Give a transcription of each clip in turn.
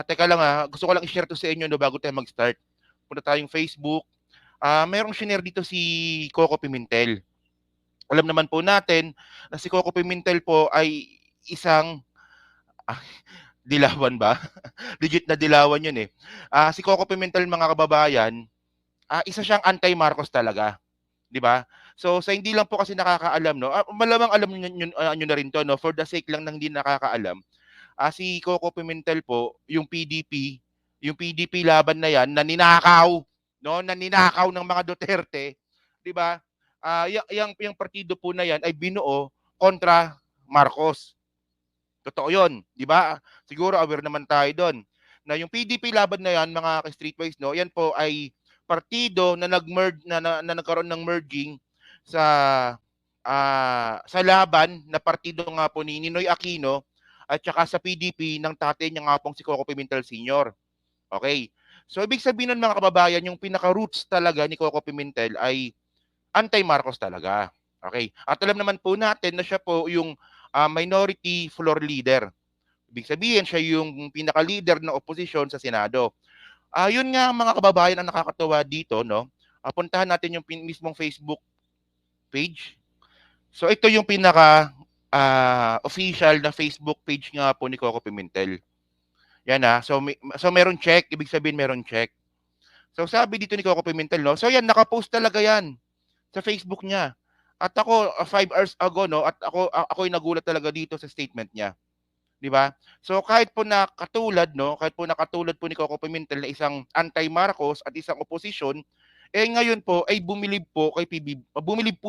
Teka lang gusto ko lang i-share to sa inyo no bago tayo mag-start. Punta tayong Facebook. Merong shinare dito si Coco Pimentel. Alam naman po natin na si Coco Pimentel po ay isang ah, dilawan ba? Legit na dilawan yun eh. Si Coco Pimentel mga kababayan, isa siyang anti-Marcos talaga. 'Di ba? So sa hindi lang po kasi nakakaalam no, malamang alam niyo na rin 'to no, for the sake lang ng hindi nakakaalam. Si Coco Pimentel po, yung PDP laban na 'yan na ninakaw, no, na ninakaw ng mga Duterte, 'di ba? Yung partido po na 'yan ay binuo kontra Marcos. Totoo 'yon, 'di ba? Siguro aware naman tayo doon na yung PDP laban na 'yan mga ka-streetwise no, 'yan po ay partido na nag-merge na nagkaroon ng merging sa sa laban na partido nga po ni Ninoy Aquino at saka sa PDP ng tatay niya nga pong si Coco Pimentel Sr. Okay. So ibig sabihin nun mga kababayan, yung pinaka-roots talaga ni Coco Pimentel ay anti-Marcos talaga. Okay. At alam naman po natin na siya po yung minority floor leader. Ibig sabihin, siya yung pinaka-leader ng oposisyon sa Senado. Yun nga mga kababayan ang nakakatuwa dito, no? Puntahan natin yung mismong Facebook page. So ito yung pinaka official na Facebook page nga po ni Coco Pimentel. Yan so meron check, ibig sabihin meron check. So sabi dito ni Coco Pimentel, no? So yan, naka-post talaga yan sa Facebook niya. At ako 5 hours ago no, at ako'y nagulat talaga dito sa statement niya. 'Di ba? So kahit po nakatulad po ni Coco Pimentel na isang anti-Marcos at isang opposition, ngayon po ay bumilib po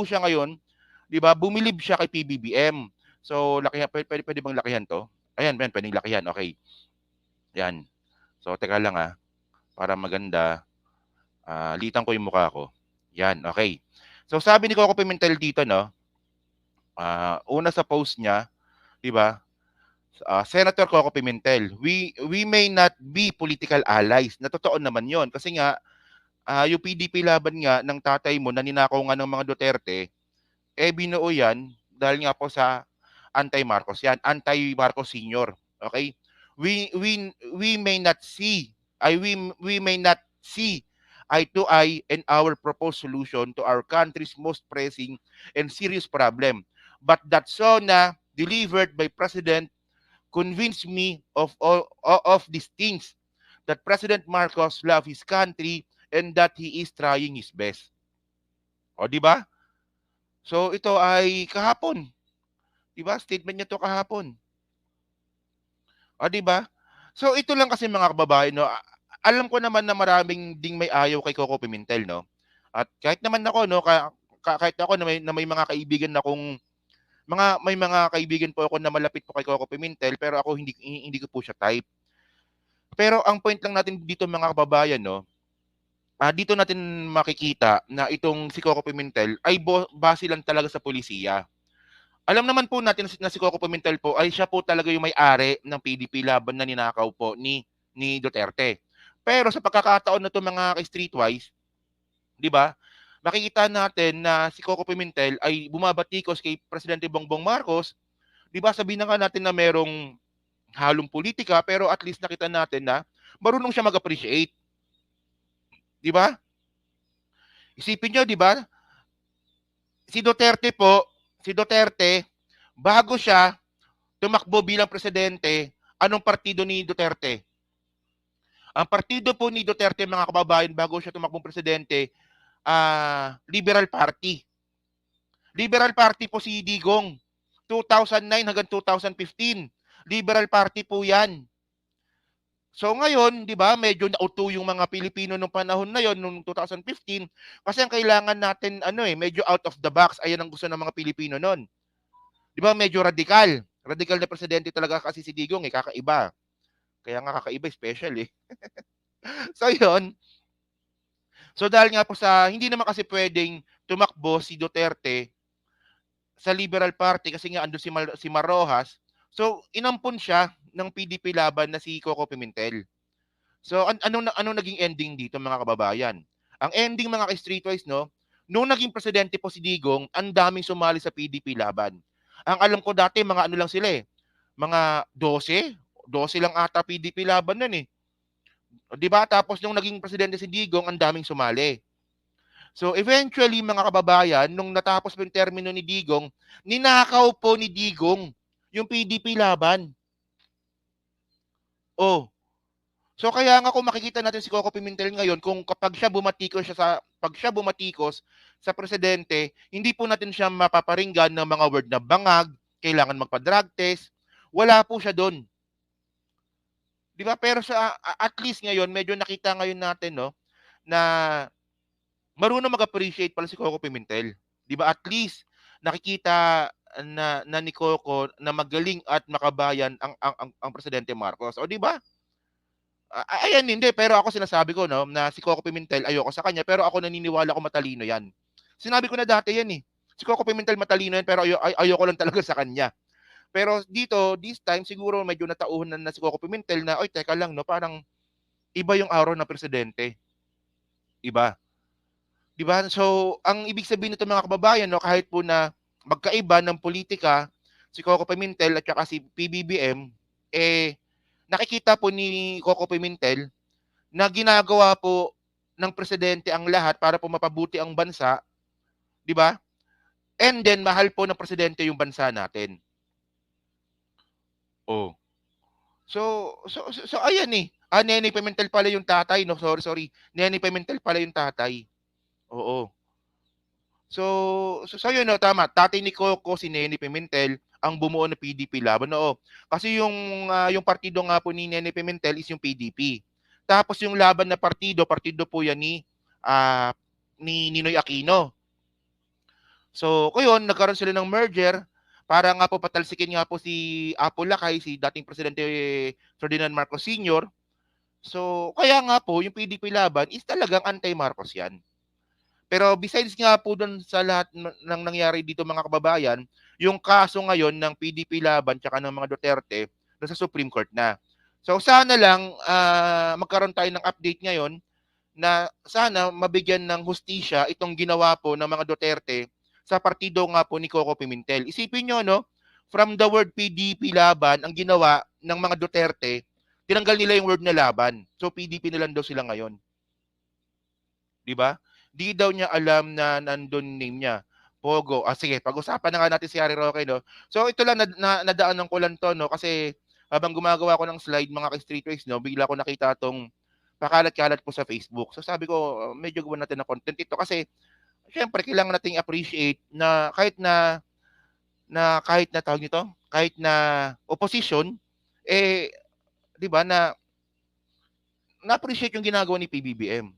siya ngayon, 'di ba? Bumilib siya kay PBBM. So lakihan, pwede bang lakihan 'to? Ayan, pwedeng lakihan. Okay. Yan. So teka lang para maganda. Litan ko yung mukha ko. Yan, okay. So sabi ni Coco Pimentel dito no, una sa post niya, 'di ba? Senator Coco Pimentel, we may not be political allies. Na totoo naman 'yon kasi nga yung PDP laban nga ng tatay mo na ninakaw nga ng mga Duterte, binuo 'yan dahil nga po sa anti-Marcos 'yan, anti-Marcos Senior. Okay? We may not see we may not see eye to eye in our proposed solution to our country's most pressing and serious problem. But that SONA delivered by President convinced me of these things, that President Marcos loves his country and that he is trying his best. O, di ba? So, ito ay kahapon. Di ba? Statement niya to kahapon. O, di ba? So, ito lang kasi mga kababayan, no? Alam ko naman na maraming ding may ayaw kay Coco Pimentel, no? At kahit naman ako, no, kahit ako na may mga kaibigan akong may mga kaibigan po ako na malapit po kay Coco Pimentel, pero ako hindi ko po siya type. Pero ang point lang natin dito mga kababayan, no, dito natin makikita na itong si Coco Pimentel ay base lang talaga sa polisiya. Alam naman po natin na si Coco Pimentel po ay siya po talaga yung may-ari ng PDP laban na ninakaw po ni Duterte. Pero sa pagkakataon na to mga streetwise, 'di ba? Makikita natin na si Coco Pimentel ay bumabatikos kay Presidente Bongbong Marcos. 'Di ba? Sabihin na nga natin na merong halong politika pero at least nakita natin na marunong siya mag-appreciate. 'Di ba? Isipin niyo, 'di ba? Si Duterte, bago siya tumakbo bilang presidente, anong partido ni Duterte? Ang partido po ni Duterte, mga kababayan, bago siya tumakbong presidente, Liberal Party. Liberal Party po si Digong. 2009 hanggang 2015. Liberal Party po yan. So ngayon, 'di ba, medyo nauto yung mga Pilipino nung panahon na 'yon, nung 2015, kasi ang kailangan natin medyo out of the box. Ayan ang gusto ng mga Pilipino noon. 'Di ba, medyo radikal. Radikal na presidente talaga kasi si Digong, kakaiba. Kaya nga kakaiba, special eh. So 'yon. So dahil nga po sa hindi naman kasi pwedeng tumakbo si Duterte sa Liberal Party kasi nga andun si Marrojas. So inampon siya ng PDP laban na si Coco Pimentel. So anong naging ending dito mga kababayan? Ang ending mga ka-streetwise, no, nung naging presidente po si Digong, ang daming sumali sa PDP laban. Ang alam ko dati mga ano lang sila mga 12 12 lang ata PDP laban nun eh. 'Di ba? Tapos nung naging presidente si Digong, ang daming sumali. So eventually mga kababayan, nung natapos po yung termino ni Digong, ninakaw po ni Digong yung PDP laban. Oh. So kaya nga kung makikita natin si Coco Pimentel ngayon, kung kapag siya bumatikos siya sa pag siya bumatikos sa presidente, hindi po natin siya mapaparinggan ng mga word na bangag, kailangan magpa-drug test. Wala po siya doon. 'Di ba? Pero sa at least ngayon medyo nakita ngayon natin no na marunong mag-appreciate pala si Coco Pimentel. 'Di ba? At least nakikita na ni Coco na magaling at makabayan ang presidente Marcos. O 'di ba? Ayan hindi, pero ako sinasabi ko 'no, na si Coco Pimentel ayoko sa kanya, pero ako naniniwala ko matalino 'yan. Sinabi ko na dati 'yan, eh. Si Coco Pimentel matalino 'yan, pero ayoko lang talaga sa kanya. Pero dito, this time siguro medyo natauhan na si Coco Pimentel na, "Uy, teka lang 'no, parang iba yung araw ng presidente." Iba, 'di ba? So, ang ibig sabihin nito mga kababayan 'no, kahit po na magkaiba ng politika si Coco Pimentel at saka si PBBM, eh, nakikita po ni Coco Pimentel na ginagawa po ng presidente ang lahat para po mapabuti ang bansa, 'di ba? And then mahal po ng presidente yung bansa natin. Oh. So ayan eh. Nene Pimentel pala yung tatay, no? Sorry, sorry. Nene Pimentel pala yung tatay. Oo. So yun, no, tama. Tatay ni Coco, si Nene Pimentel, ang bumuo ng PDP Laban. Oo. Kasi yung partido nga po ni Nene Pimentel is yung PDP. Tapos yung laban na partido, partido po yan ni Ninoy Aquino. So, ngayon, nagkaroon sila ng merger para nga po patalsikin nga po si Apo Lakay, si dating Presidente Ferdinand Marcos Sr. So, kaya nga po, yung PDP Laban is talagang anti-Marcos yan. Pero besides nga po dun sa lahat ng nangyari dito mga kababayan, yung kaso ngayon ng PDP Laban tsaka ng mga Duterte nasa Supreme Court na. So sana lang magkaroon tayo ng update ngayon na sana mabigyan ng hustisya itong ginawa po ng mga Duterte sa partido nga po ni Coco Pimentel. Isipin nyo, no? From the word PDP laban, ang ginawa ng mga Duterte, tinanggal nila yung word na laban. So PDP na lang daw sila ngayon. 'Di ba? Di daw niya alam na nandun name niya. Pogo. Sige, pag-usapan na nga natin si Harry Roque, no? So ito lang, nadaanan ko lang to, no? Kasi habang gumagawa ko ng slide, mga ka-streetways, no? Bigla ko nakita tong pakalat-kalat po sa Facebook. So sabi ko, medyo gawan natin ng content ito kasi syempre kailangan nating appreciate na kahit na tawag nito, kahit na opposition, eh 'di ba na appreciate yung ginagawa ni PBBM.